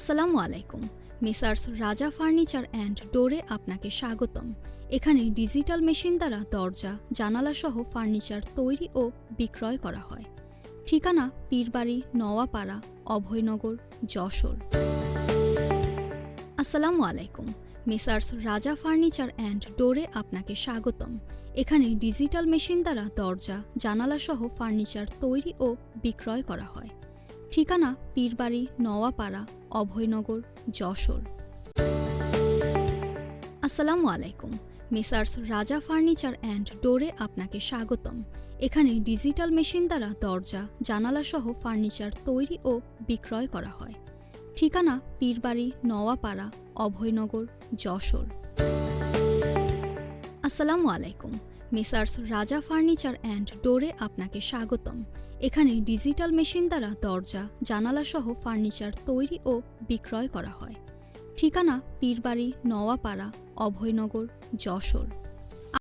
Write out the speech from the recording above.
আসসালামু আলাইকুম। মেসার্স রাজা ফার্নিচার অ্যান্ড ডোরে আপনাকে স্বাগতম। এখানে ডিজিটাল মেশিন দ্বারা দরজা, জানালা সহ ফার্নিচার তৈরি ও বিক্রয় করা হয়। ঠিকানা: পীরবাড়ি, নওয়াপাড়া, অভয়নগর, যশোর। আসসালামু আলাইকুম। মেসার্স রাজা ফার্নিচার অ্যান্ড ডোরে আপনাকে স্বাগতম। এখানে ডিজিটাল মেশিন দ্বারা দরজা, জানালা সহ ফার্নিচার তৈরি ও বিক্রয় করা হয়। ঠিকানা: পীরবাড়ি, নওয়াপাড়া, অভয়নগর, যশোর। আসসালামু আলাইকুম। মেসার্স রাজা ফার্নিচার অ্যান্ড ডোরে আপনাকে স্বাগতম। এখানে ডিজিটাল মেশিন দ্বারা দরজা, জানালা সহ ফার্নিচার তৈরি ও বিক্রয় করা হয়। ঠিকানা: পীরবাড়ি, নওয়াপাড়া, অভয়নগর, যশোর। আসসালামু আলাইকুম। মেসার্স রাজা ফার্নিচার অ্যান্ড ডোরে আপনাকে স্বাগতম। এখানে ডিজিটাল মেশিন দ্বারা দরজা, জানালা সহ ফার্নিচার তৈরি ও বিক্রয় করা হয়। ঠিকানা: পীরবাড়ি, নওয়াপাড়া, অভয়নগর, যশোর।